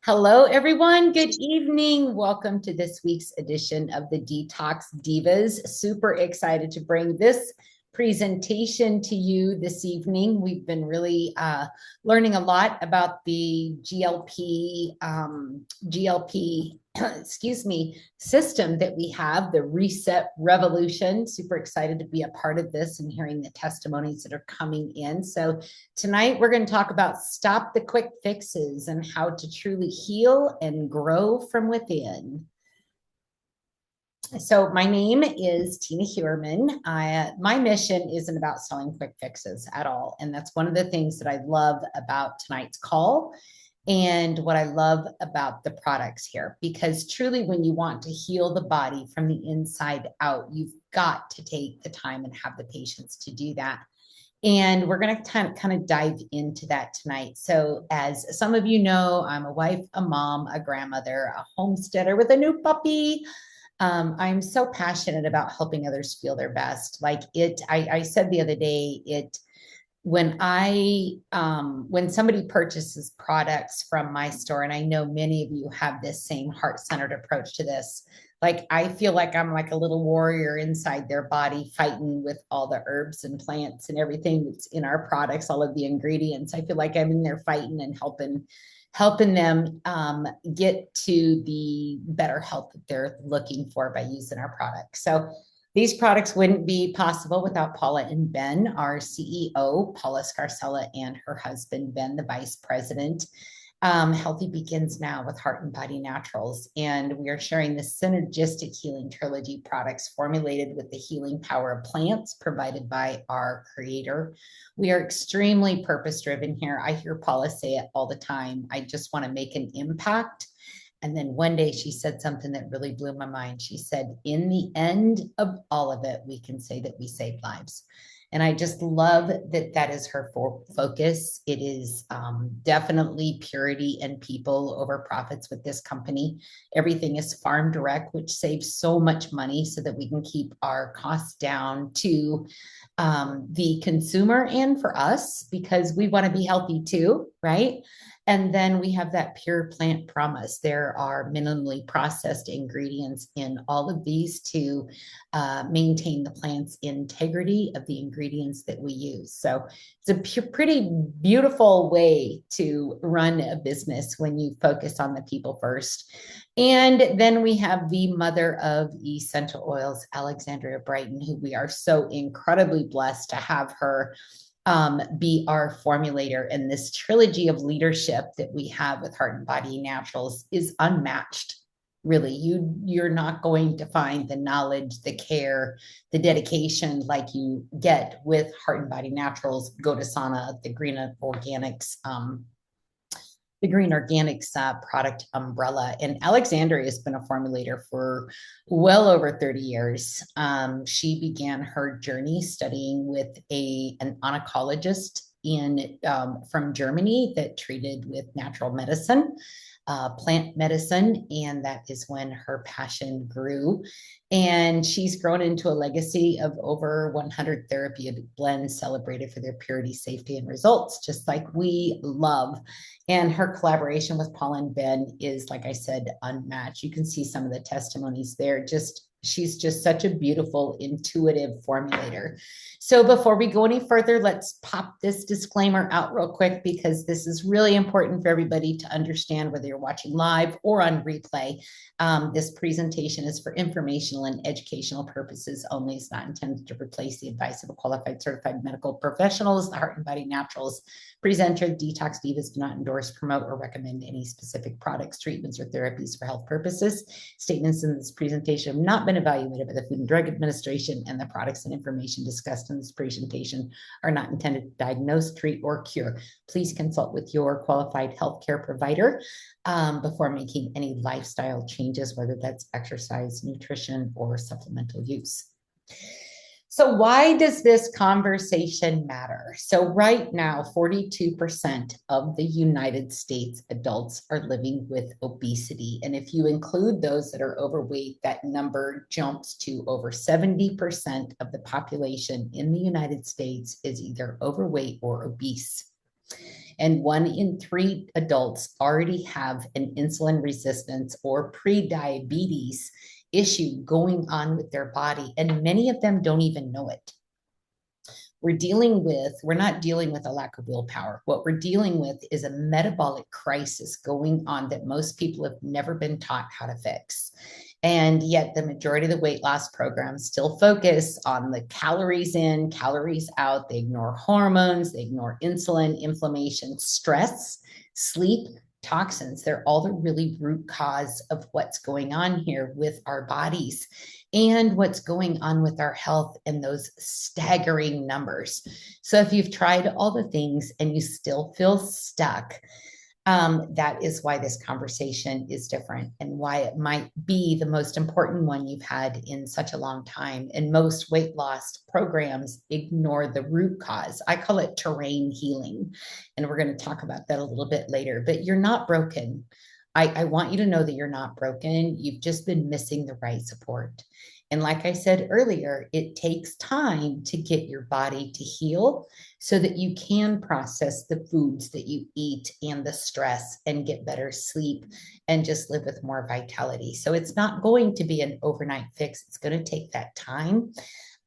Hello, everyone. Good evening. Welcome to this week's edition of the Detox Divas. Super excited to bring this presentation to you this evening. We've been really learning a lot about the GLP, excuse me, system that we have, the Reset Revolution. Super excited to be a part of this and hearing the testimonies that are coming in. So tonight, we're going to talk about stop the quick fixes and how to truly heal and grow from within. So my name is Tina Huerman. My mission isn't about selling quick fixes at all. And that's one of the things that I love about tonight's call and what I love about the products here. Because truly, when you want to heal the body from the inside out, you've got to take the time and have the patience to do that. And we're going to kind of dive into that tonight. So, as some of you know, I'm a wife, a mom, a grandmother, a homesteader with a new puppy. I'm so passionate about helping others feel their best. I said the other day, when somebody purchases products from my store, and I know many of you have this same heart-centered approach to this, like I feel like I'm like a little warrior inside their body fighting with all the herbs and plants and everything that's in our products, all of the ingredients. I feel like I'm in there fighting and helping them get to the better health that they're looking for by using our products. So these products wouldn't be possible without Paula and Ben, our CEO, Paula Scarcella, and her husband, Ben, the vice president. Healthy begins now with Heart and Body Naturals, and we are sharing the synergistic healing trilogy products formulated with the healing power of plants provided by our creator. We are extremely purpose-driven here. I hear Paula say it all the time. I just want to make an impact. And then one day she said something that really blew my mind. She said, in the end of all of it, we can say that we saved lives. And I just love that that is her focus. It is definitely purity and people over profits with this company. Everything is farm direct, which saves so much money so that we can keep our costs down to the consumer and for us, because we want to be healthy too, right? And then we have that pure plant promise. There are minimally processed ingredients in all of these to maintain the plant's integrity of the ingredients that we use. So it's a pretty beautiful way to run a business when you focus on the people first. And then we have the mother of essential oils, Alexandria Brighton, who we are so incredibly blessed to have her be our formulator. And this trilogy of leadership that we have with Heart and Body Naturals is unmatched. Really, you're not going to find the knowledge, the care, the dedication like you get with Heart and Body Naturals, Go to Sana, the Green Organics product umbrella. And Alexandria has been a formulator for well over 30 years. She began her journey studying with an oncologist from Germany that treated with natural medicine, plant medicine, and that is when her passion grew. And she's grown into a legacy of over 100 therapeutic blends celebrated for their purity, safety, and results, just like we love. And her collaboration with Paul and Ben is, like I said, unmatched. You can see some of the testimonies there. She's just such a beautiful, intuitive formulator. So before we go any further, let's pop this disclaimer out real quick, because this is really important for everybody to understand, whether you're watching live or on replay. This presentation is for informational and educational purposes only. It's not intended to replace the advice of a qualified certified medical professionals. The Heart and Body Naturals presenter, Detox Divas, do not endorse, promote, or recommend any specific products, treatments, or therapies for health purposes. Statements in this presentation have not been evaluated by the Food and Drug Administration, and the products and information discussed in this presentation are not intended to diagnose, treat, or cure. Please consult with your qualified healthcare provider before making any lifestyle changes, whether that's exercise, nutrition, or supplemental use. So why does this conversation matter? So right now, 42% of the United States adults are living with obesity. And if you include those that are overweight, that number jumps to over 70% of the population in the United States is either overweight or obese. And 1 in 3 adults already have an insulin resistance or pre-diabetes issue going on with their body. And many of them don't even know it. We're not dealing with a lack of willpower. What we're dealing with is a metabolic crisis going on that most people have never been taught how to fix. And yet the majority of the weight loss programs still focus on the calories in, calories out. They ignore hormones, they ignore insulin, inflammation, stress, sleep, toxins. They're all the really root cause of what's going on here with our bodies and what's going on with our health and those staggering numbers. So if you've tried all the things and you still feel stuck, that is why this conversation is different and why it might be the most important one you've had in such a long time. And most weight loss programs ignore the root cause. I call it terrain healing. And we're going to talk about that a little bit later, but you're not broken. I want you to know that you're not broken. You've just been missing the right support. And like I said earlier, it takes time to get your body to heal so that you can process the foods that you eat and the stress and get better sleep and just live with more vitality. So it's not going to be an overnight fix. It's going to take that time.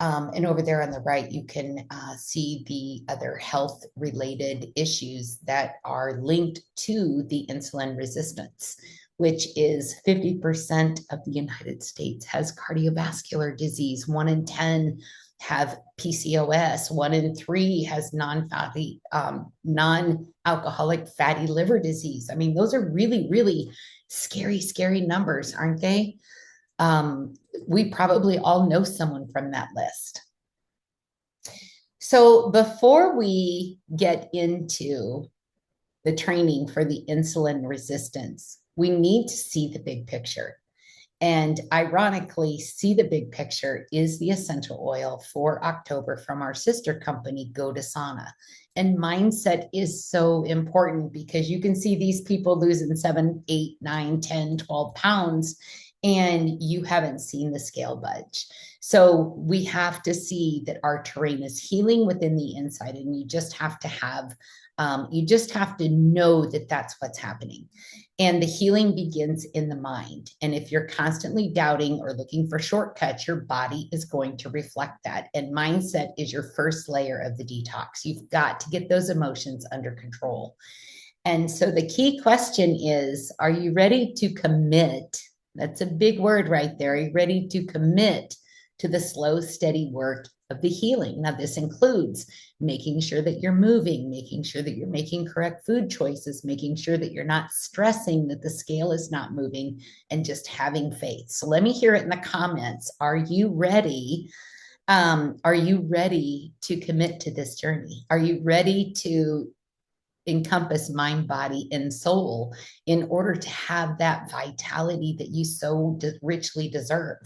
And over there on the right, you can see the other health related issues that are linked to the insulin resistance, which is 50% of the United States has cardiovascular disease. 1 in 10 have PCOS. 1 in 3 has non-alcoholic fatty liver disease. I mean, those are really, really scary, scary numbers, aren't they? We probably all know someone from that list. So before we get into the training for the insulin resistance, we need to see the big picture. And ironically, see the big picture is the essential oil for October from our sister company, Go to Sauna. And mindset is so important because you can see these people losing 7, 8, 9, 10, 12 pounds, and you haven't seen the scale budge. So we have to see that our terrain is healing within the inside, and you just have to know that that's what's happening. And the healing begins in the mind. And if you're constantly doubting or looking for shortcuts, your body is going to reflect that. And mindset is your first layer of the detox. You've got to get those emotions under control. And so the key question is, are you ready to commit? That's a big word right there. Are you ready to commit to the slow, steady work of the healing? Now, this includes making sure that you're moving, making sure that you're making correct food choices, making sure that you're not stressing that the scale is not moving, and just having faith. So let me hear it in the comments. Are you ready? Are you ready to commit to this journey? Are you ready to encompass mind, body, and soul in order to have that vitality that you so richly deserve?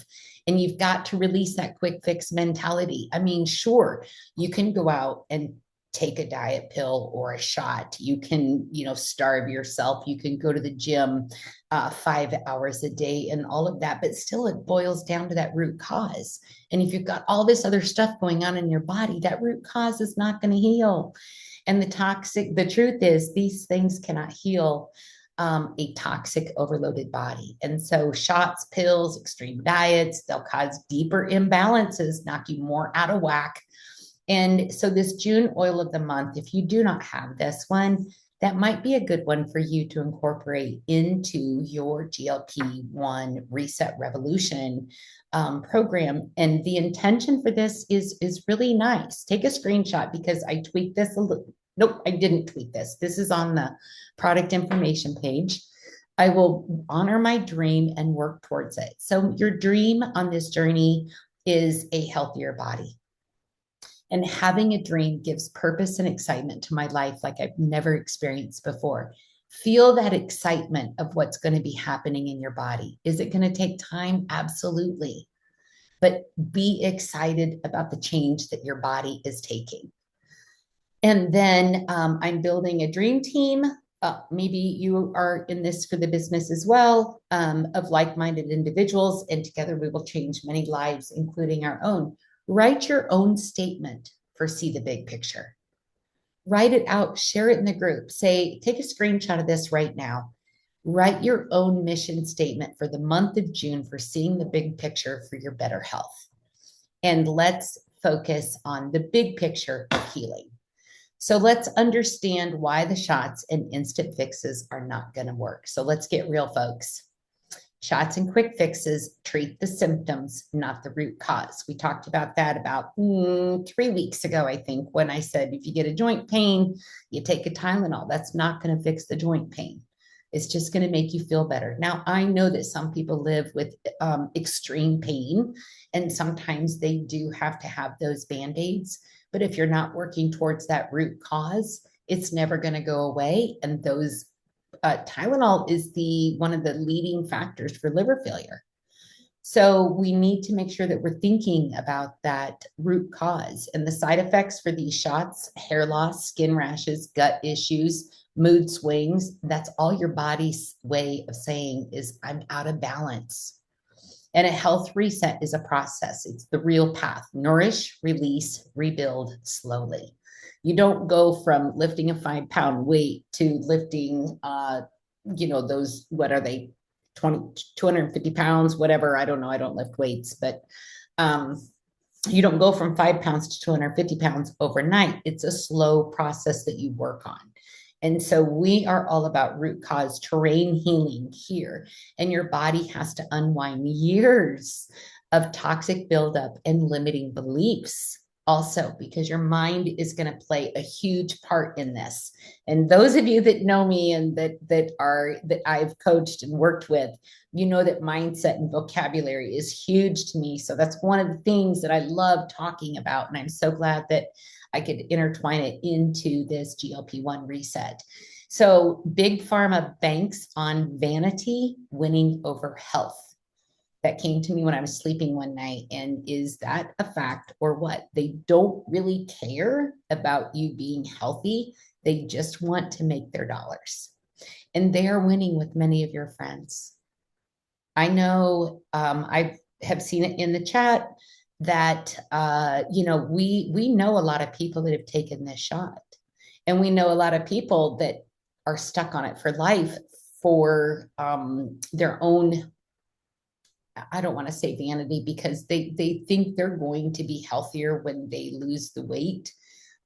And you've got to release that quick fix mentality. I mean, sure, you can go out and take a diet pill or a shot. You can, starve yourself. You can go to the gym 5 hours a day and all of that, but still it boils down to that root cause. And if you've got all this other stuff going on in your body, that root cause is not going to heal. And the truth is these things cannot heal a toxic overloaded body. And so shots, pills, extreme diets, they'll cause deeper imbalances, knock you more out of whack. And so this June oil of the month, if you do not have this one, that might be a good one for you to incorporate into your GLP-1 Reset Revolution program. And the intention for this is really nice. Take a screenshot because I tweaked this a little. Nope, I didn't tweak this. This is on the product information page. I will honor my dream and work towards it. So your dream on this journey is a healthier body. And having a dream gives purpose and excitement to my life like I've never experienced before. Feel that excitement of what's going to be happening in your body. Is it going to take time? Absolutely. But be excited about the change that your body is taking. And then I'm building a dream team. Maybe you are in this for the business as well, of like-minded individuals. And together we will change many lives, including our own. Write your own statement for See the Big Picture. Write it out, share it in the group. Say, take a screenshot of this right now. Write your own mission statement for the month of June for seeing the big picture for your better health. And let's focus on the big picture of healing. So let's understand why the shots and instant fixes are not going to work. So let's get real, folks. Shots and quick fixes treat the symptoms, not the root cause. We talked about that about 3 weeks ago, I think, when I said if you get a joint pain, you take a Tylenol. That's not going to fix the joint pain. It's just going to make you feel better. Now, I know that some people live with extreme pain, and sometimes they do have to have those Band-Aids. But if you're not working towards that root cause, it's never going to go away. And those Tylenol is one of the leading factors for liver failure. So we need to make sure that we're thinking about that root cause and the side effects for these shots: hair loss, skin rashes, gut issues, mood swings. That's all your body's way of saying is, I'm out of balance. And a health reset is a process. It's the real path. Nourish, release, rebuild slowly. You don't go from lifting a 5-pound weight to lifting, those, what are they, 250 pounds, whatever. I don't know. I don't lift weights, but you don't go from 5 pounds to 250 pounds overnight. It's a slow process that you work on. And so we are all about root cause terrain healing here. And your body has to unwind years of toxic buildup and limiting beliefs also, because your mind is going to play a huge part in this. And those of you that know me and that I've coached and worked with, you know that mindset and vocabulary is huge to me. So that's one of the things that I love talking about. And I'm so glad that I could intertwine it into this GLP-1 reset. So big pharma banks on vanity winning over health. That came to me when I was sleeping one night. And is that a fact or what? They don't really care about you being healthy. They just want to make their dollars. And they are winning with many of your friends. I know I have seen it in the chat that, we know a lot of people that have taken this shot. And we know a lot of people that are stuck on it for life for their own, I don't want to say vanity, because they think they're going to be healthier when they lose the weight,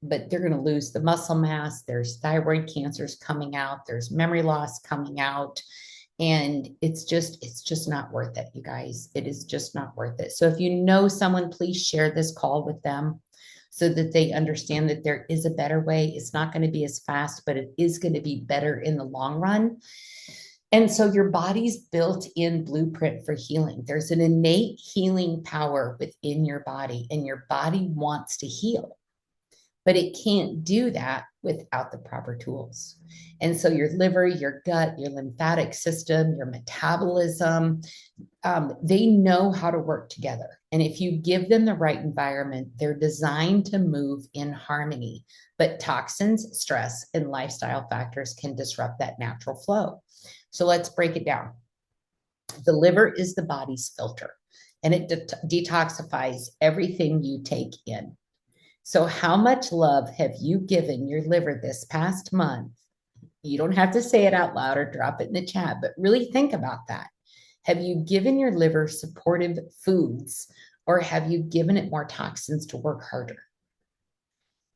but they're going to lose the muscle mass. There's thyroid cancers coming out. There's memory loss coming out. And it's just not worth it, you guys. It is just not worth it. So if you know someone, please share this call with them so that they understand that there is a better way. It's not going to be as fast, but it is going to be better in the long run. And so your body's built-in blueprint for healing. There's an innate healing power within your body, and your body wants to heal, but it can't do that without the proper tools. And so your liver, your gut, your lymphatic system, your metabolism, they know how to work together. And if you give them the right environment, they're designed to move in harmony. But toxins, stress, and lifestyle factors can disrupt that natural flow. So let's break it down. The liver is the body's filter, and it detoxifies everything you take in. So how much love have you given your liver this past month? You don't have to say it out loud or drop it in the chat, but really think about that. Have you given your liver supportive foods, or have you given it more toxins to work harder?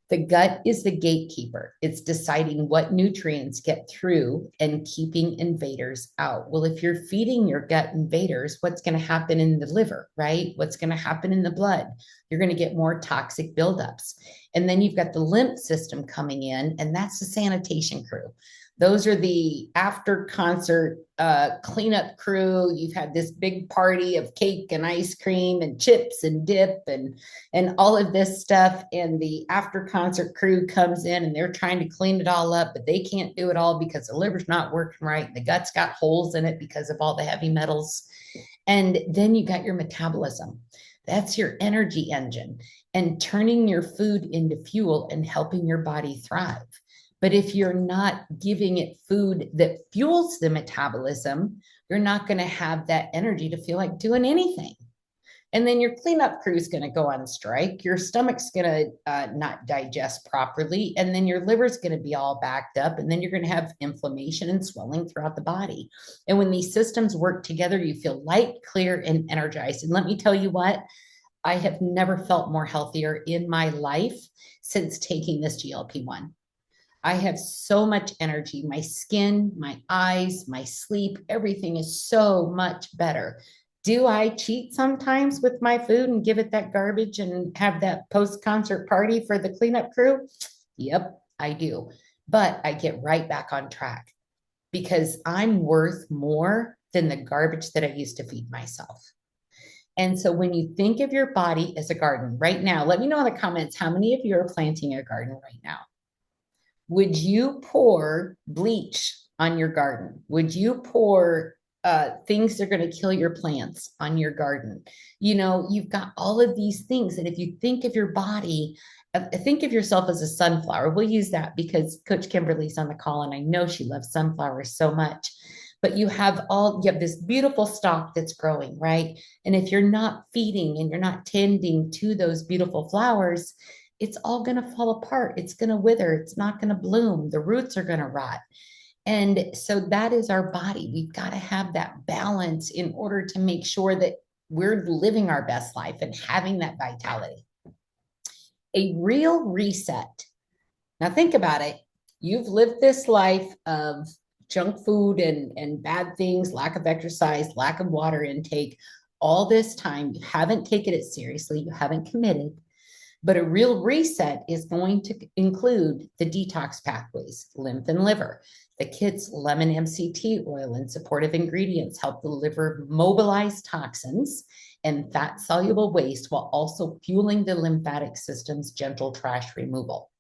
The gut is the gatekeeper. It's deciding what nutrients get through and keeping invaders out. Well, if you're feeding your gut invaders, what's going to happen in the liver, right? What's going to happen in the blood? You're going to get more toxic buildups. And then you've got the lymph system coming in, and that's the sanitation crew. Those are the after concert cleanup crew. You've had this big party of cake and ice cream and chips and dip and all of this stuff. And the after concert crew comes in and they're trying to clean it all up, but they can't do it all because the liver's not working right. And the gut's got holes in it because of all the heavy metals. And then you got your metabolism. That's your energy engine and turning your food into fuel and helping your body thrive. But if you're not giving it food that fuels the metabolism, you're not going to have that energy to feel like doing anything. And then your cleanup crew is going to go on strike. Your stomach's going to not digest properly. And then your liver's going to be all backed up. And then you're going to have inflammation and swelling throughout the body. And when these systems work together, you feel light, clear, and energized. And let me tell you what, I have never felt more healthier in my life since taking this GLP-1. I have so much energy. My skin, my eyes, my sleep, everything is so much better. Do I cheat sometimes with my food and give it that garbage and have that post-concert party for the cleanup crew? Yep, I do. But I get right back on track because I'm worth more than the garbage that I used to feed myself. And so when you think of your body as a garden right now, let me know in the comments how many of you are planting a garden right now. Would you pour bleach on your garden? Would you pour things that are going to kill your plants on your garden? You know, you've got all of these things. And if you think of your body, think of yourself as a sunflower. We'll use that because Coach Kimberly's on the call and I know she loves sunflowers so much. But you have this beautiful stalk that's growing, right? And if you're not feeding and you're not tending to those beautiful flowers, it's all going to fall apart. It's going to wither. It's not going to bloom. The roots are going to rot. And so that is our body. We've got to have that balance in order to make sure that we're living our best life and having that vitality. A real reset. Now think about it. You've lived this life of junk food and bad things, lack of exercise, lack of water intake, all this time. You haven't taken it seriously. You haven't committed. But a real reset is going to include the detox pathways, lymph and liver. The kids' lemon MCT oil and supportive ingredients help the liver mobilize toxins and fat-soluble waste while also fueling the lymphatic system's gentle trash removal.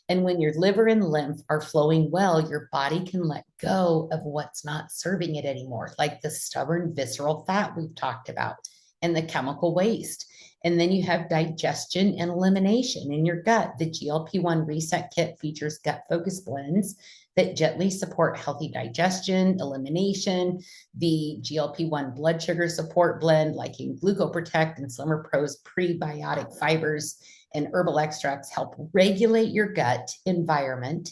And when your liver and lymph are flowing well, your body can let go of what's not serving it anymore, like the stubborn visceral fat we've talked about and the chemical waste. And then you have digestion and elimination in your gut. The GLP-1 Reset Kit features gut-focused blends that gently support healthy digestion, elimination. The GLP-1 blood sugar support blend, like in GlucoProtect and Slimmer Pro's prebiotic fibers and herbal extracts, help regulate your gut environment.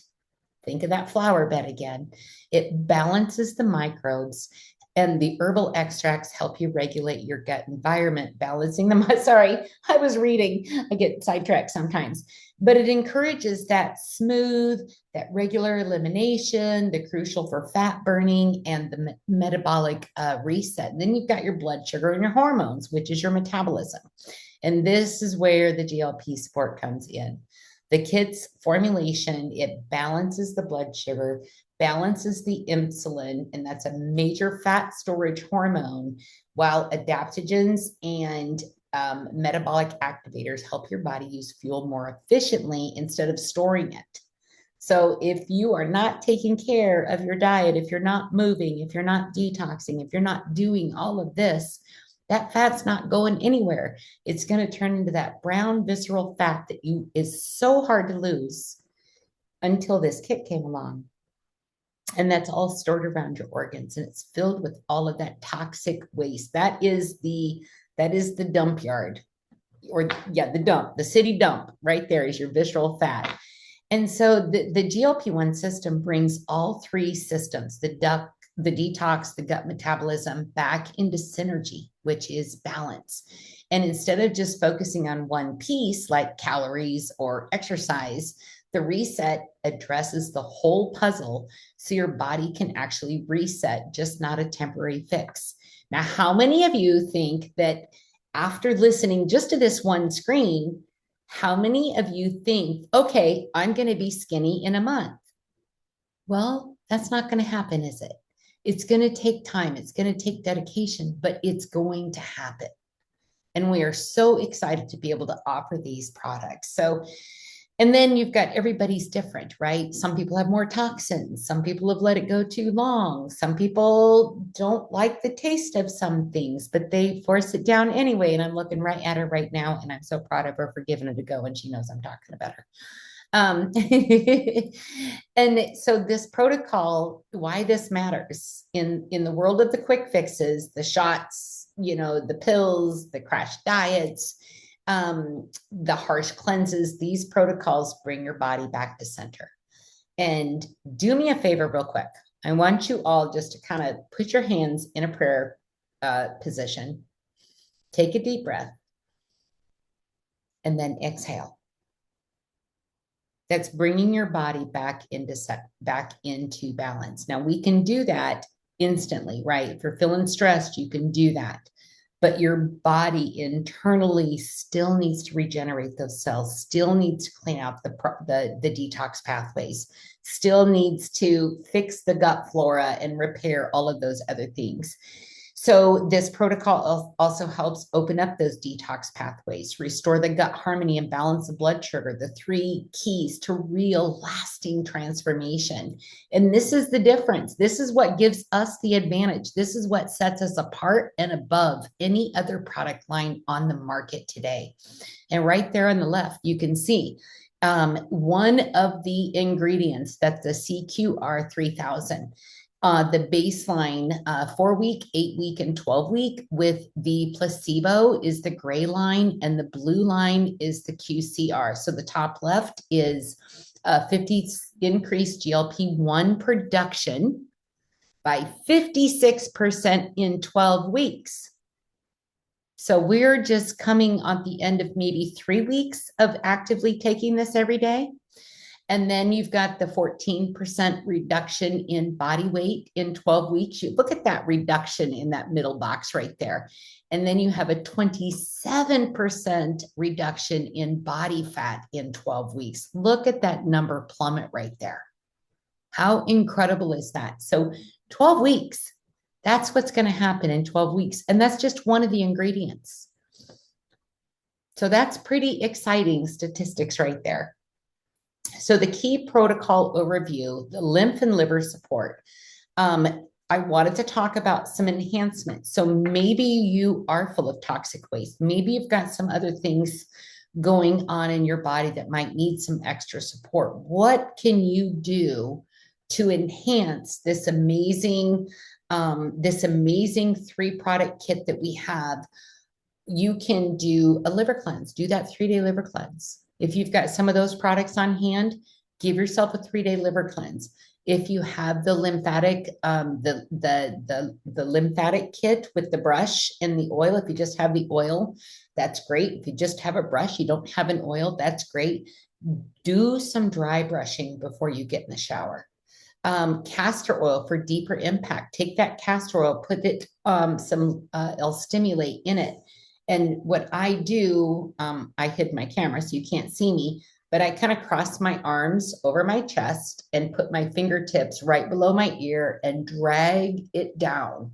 Think of that flower bed again. It balances the microbes. And the herbal extracts help you regulate your gut environment, balancing them. Sorry, I was reading. I get sidetracked sometimes. But it encourages that smooth, that regular elimination, the crucial for fat burning, and the metabolic reset. And then you've got your blood sugar and your hormones, which is your metabolism. And this is where the GLP support comes in. The kit's formulation, it balances the blood sugar, balances the insulin, and that's a major fat storage hormone, while adaptogens and metabolic activators help your body use fuel more efficiently instead of storing it. So if you are not taking care of your diet, if you're not moving, if you're not detoxing, if you're not doing all of this, that fat's not going anywhere. It's going to turn into that brown visceral fat that is so hard to lose until this kit came along. And that's all stored around your organs, and it's filled with all of that toxic waste. That is the dump yard, the city dump right there is your visceral fat. And so the GLP-1 system brings all three systems, the detox, the gut metabolism, back into synergy, which is balance. And instead of just focusing on one piece like calories or exercise, the reset addresses the whole puzzle so your body can actually reset, just not a temporary fix. Now, how many of you think that after listening just to this one screen, how many of you think, okay, I'm going to be skinny in a month? Well, that's not going to happen, is it? It's going to take time. It's going to take dedication, but it's going to happen. And we are so excited to be able to offer these products. So, and then you've got everybody's different, right? Some people have more toxins. Some people have let it go too long. Some people don't like the taste of some things, but they force it down anyway. And I'm looking right at her right now, and I'm so proud of her for giving it a go. And she knows I'm talking about her. And so this protocol, why this matters in the world of the quick fixes, the shots, the pills, the crash diets, the harsh cleanses. These protocols bring your body back to center. And do me a favor real quick. I want you all just to kind of put your hands in a prayer position. Take a deep breath and then exhale. That's bringing your body back into balance. Now we can do that instantly, right? If you're feeling stressed, you can do that. But your body internally still needs to regenerate those cells, still needs to clean out the detox pathways, still needs to fix the gut flora and repair all of those other things. So this protocol also helps open up those detox pathways, restore the gut harmony and balance the blood sugar, the 3 keys to real lasting transformation. And this is the difference. This is what gives us the advantage. This is what sets us apart and above any other product line on the market today. And right there on the left, you can see one of the ingredients, that's the CQR 3000. The baseline 4-week, 8-week, and 12-week with the placebo is the gray line, and the blue line is the QCR. So the top left is 50 increased GLP-1 production by 56% in 12 weeks. So we're just coming on the end of maybe 3 weeks of actively taking this every day. And then you've got the 14% reduction in body weight in 12 weeks. You look at that reduction in that middle box right there. And then you have a 27% reduction in body fat in 12 weeks. Look at that number plummet right there. How incredible is that? So 12 weeks, that's what's going to happen in 12 weeks. And that's just one of the ingredients. So that's pretty exciting statistics right there. So the key protocol overview, the lymph and liver support. I wanted to talk about some enhancements. So maybe you are full of toxic waste. Maybe you've got some other things going on in your body that might need some extra support. What can you do to enhance this amazing 3-product kit that we have? You can do a liver cleanse. Do that 3-day liver cleanse. If you've got some of those products on hand, give yourself a 3-day liver cleanse. If you have the lymphatic, the lymphatic kit with the brush and the oil, if you just have the oil, that's great. If you just have a brush, you don't have an oil, that's great. Do some dry brushing before you get in the shower. Castor oil for deeper impact. Take that castor oil, put it some L-stimulate in it. And what I do, I hid my camera so you can't see me, but I kind of cross my arms over my chest and put my fingertips right below my ear and drag it down,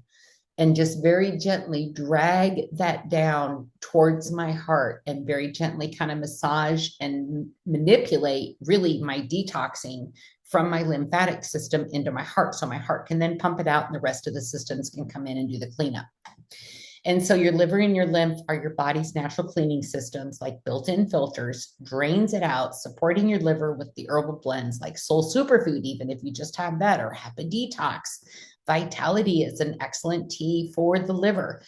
and just very gently drag that down towards my heart, and very gently kind of massage and manipulate really my detoxing from my lymphatic system into my heart, so my heart can then pump it out and the rest of the systems can come in and do the cleanup. And so your liver and your lymph are your body's natural cleaning systems, like built-in filters, drains it out, supporting your liver with the herbal blends like Soul Superfood, even if you just have that, or Happy Detox. Vitality is an excellent tea for the liver.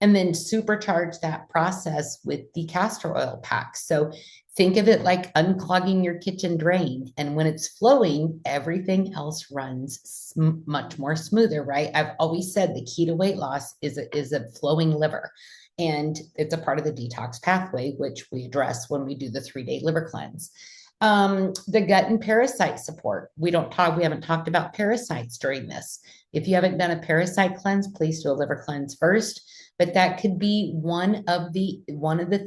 And then supercharge that process with the castor oil packs. So think of it like unclogging your kitchen drain. And when it's flowing, everything else runs much more smoother, right? I've always said the key to weight loss is a flowing liver. And it's a part of the detox pathway, which we address when we do the 3-day liver cleanse. The gut and parasite support. We haven't talked about parasites during this. If you haven't done a parasite cleanse, please do a liver cleanse first. But that could be one of the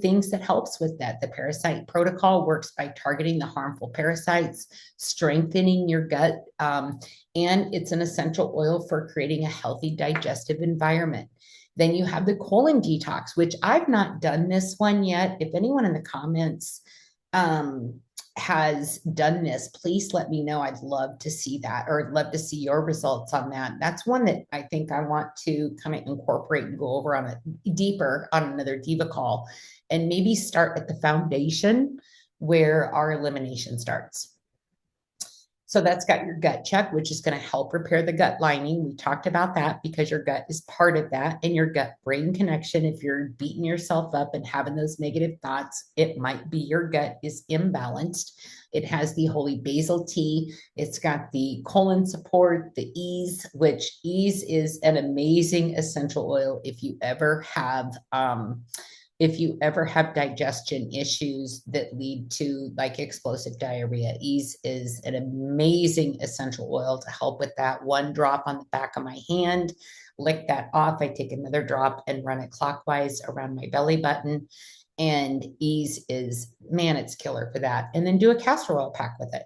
things that helps with that. The parasite protocol works by targeting the harmful parasites, strengthening your gut, and it's an essential oil for creating a healthy digestive environment. Then you have the colon detox, which I've not done this one yet. If anyone in the comments has done this, please let me know. I'd love to see that, or I'd love to see your results on that. That's one that I think I want to kind of incorporate and go over on it deeper on another Diva call, and maybe start at the foundation where our elimination starts. So that's got your gut check, which is going to help repair the gut lining. We talked about that because your gut is part of that, and your gut brain connection. If you're beating yourself up and having those negative thoughts, it might be your gut is imbalanced. It has the holy basil tea. It's got the colon support, the ease, which ease is an amazing essential oil if you ever have digestion issues that lead to like explosive diarrhea. Ease is an amazing essential oil to help with that. One drop on the back of my hand, lick that off. I take another drop and run it clockwise around my belly button. And ease is, man, it's killer for that. And then do a castor oil pack with it.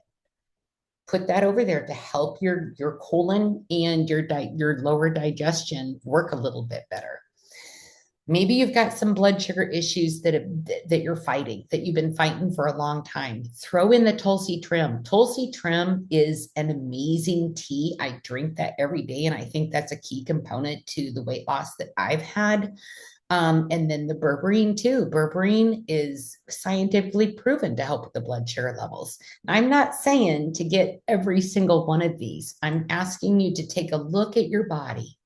Put that over there to help your colon and your lower digestion work a little bit better. Maybe you've got some blood sugar issues that you're fighting, that you've been fighting for a long time. Throw in the Tulsi Trim. Tulsi Trim is an amazing tea. I drink that every day, and I think that's a key component to the weight loss that I've had. And then the berberine too. Berberine is scientifically proven to help with the blood sugar levels. I'm not saying to get every single one of these. I'm asking you to take a look at your body.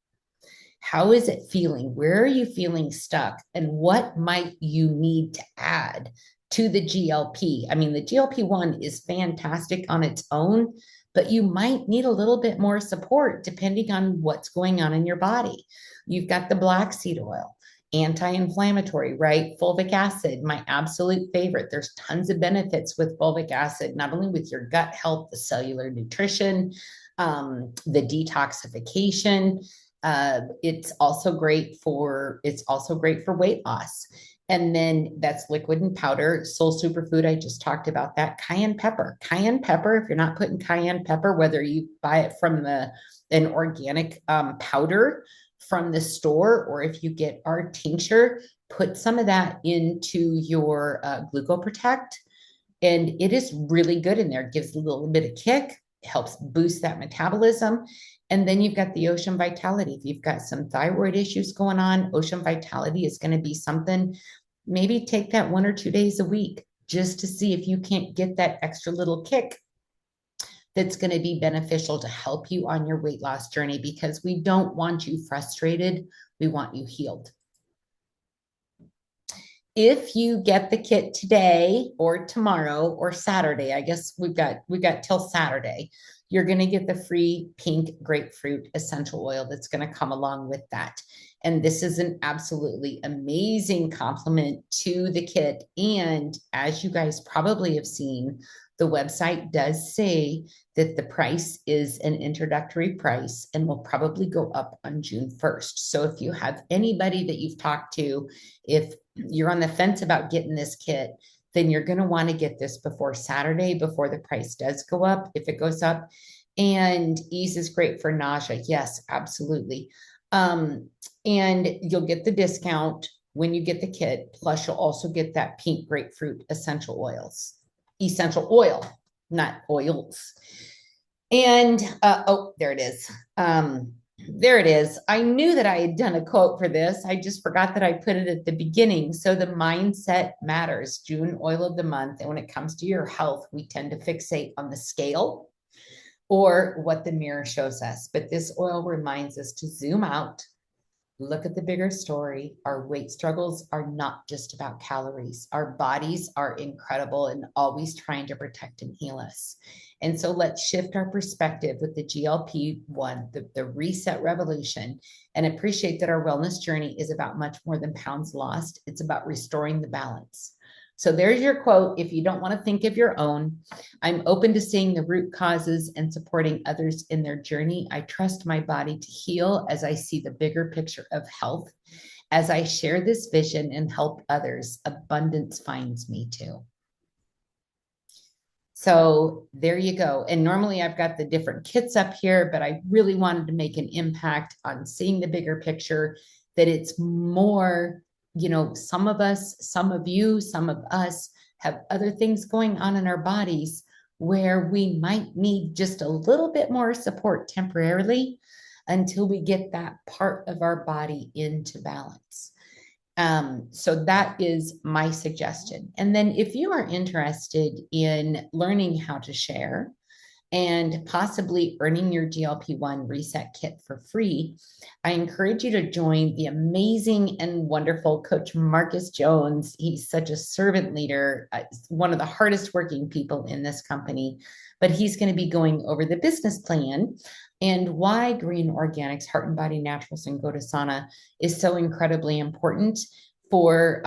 How is it feeling? Where are you feeling stuck? And what might you need to add to the GLP? I mean, the GLP-1 is fantastic on its own, but you might need a little bit more support depending on what's going on in your body. You've got the black seed oil, anti-inflammatory, right? Fulvic acid, my absolute favorite. There's tons of benefits with fulvic acid, not only with your gut health, the cellular nutrition, the detoxification. It's also great for weight loss. And then that's liquid and powder. Soul Superfood, I just talked about that. Cayenne pepper. Cayenne pepper, if you're not putting cayenne pepper, whether you buy it from an organic powder from the store, or if you get our tincture, put some of that into your glucoprotect. And it is really good in there. It gives a little bit of kick, helps boost that metabolism. And then you've got the Ocean Vitality. If you've got some thyroid issues going on, Ocean Vitality is going to be something. Maybe take that 1 or 2 days a week just to see if you can't get that extra little kick that's going to be beneficial to help you on your weight loss journey, because we don't want you frustrated. We want you healed. If you get the kit today or tomorrow or Saturday, I guess we've got till Saturday, you're going to get the free pink grapefruit essential oil that's going to come along with that. And this is an absolutely amazing complement to the kit. And as you guys probably have seen, the website does say that the price is an introductory price and will probably go up on June 1st. So if you have anybody that you've talked to, if you're on the fence about getting this kit, then you're going to want to get this before Saturday, before the price does go up, if it goes up. And ease is great for nausea. Yes, absolutely. And you'll get the discount when you get the kit. Plus, you'll also get that pink grapefruit essential oil, not oils. And, there it is. There it is. I knew that I had done a quote for this. I just forgot that I put it at the beginning. So the mindset matters. June oil of the month. And when it comes to your health, we tend to fixate on the scale or what the mirror shows us. But this oil reminds us to zoom out, look at the bigger story. Our weight struggles are not just about calories. Our bodies are incredible and always trying to protect and heal us. And so let's shift our perspective with the GLP-1, the reset revolution, and appreciate that our wellness journey is about much more than pounds lost. It's about restoring the balance. So there's your quote. If you don't want to think of your own, I'm open to seeing the root causes and supporting others in their journey. I trust my body to heal as I see the bigger picture of health. As I share this vision and help others, abundance finds me too. So there you go. And normally I've got the different kits up here, but I really wanted to make an impact on seeing the bigger picture, that it's more, some of us, some of you, some of us have other things going on in our bodies where we might need just a little bit more support temporarily until we get that part of our body into balance. So that is my suggestion. And then if you are interested in learning how to share and possibly earning your GLP-1 reset kit for free, I encourage you to join the amazing and wonderful Coach Marcus Jones. He's such a servant leader, one of the hardest working people in this company, but he's going to be going over the business plan and why green organics, heart and body naturals, and Gotasana is so incredibly important for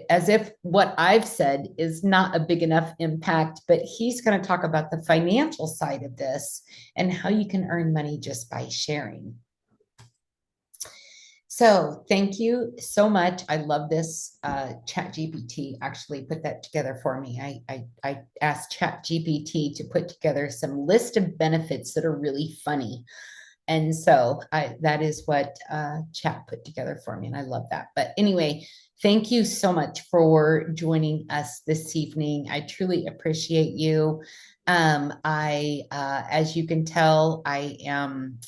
as if what I've said is not a big enough impact, but he's going to talk about the financial side of this and how you can earn money just by sharing. So thank you so much. I love this. ChatGPT actually put that together for me. I asked ChatGPT to put together some list of benefits that are really funny. And so that is what Chat put together for me. And I love that. But anyway, thank you so much for joining us this evening. I truly appreciate you. As you can tell, I'm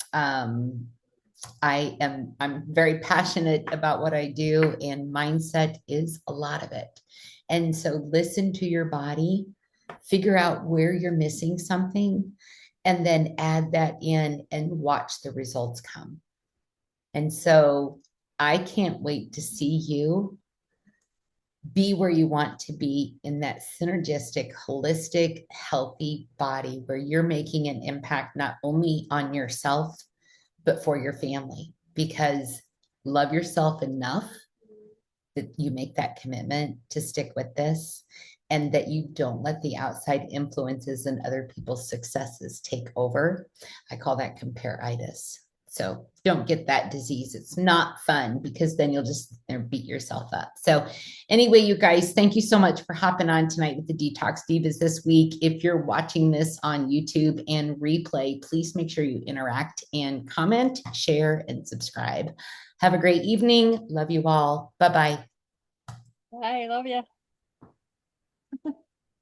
very passionate about what I do, and mindset is a lot of it. And so listen to your body, figure out where you're missing something, and then add that in and watch the results come. And so I can't wait to see you be where you want to be in that synergistic, holistic, healthy body where you're making an impact not only on yourself, but for your family. Because love yourself enough that you make that commitment to stick with this, and that you don't let the outside influences and other people's successes take over. I call that compare-itis. So don't get that disease. It's not fun, because then you'll just beat yourself up. So anyway, you guys, thank you so much for hopping on tonight with the Detox Divas this week. If you're watching this on YouTube and replay, please make sure you interact and comment, share, and subscribe. Have a great evening. Love you all. Bye-bye. Bye. Love you.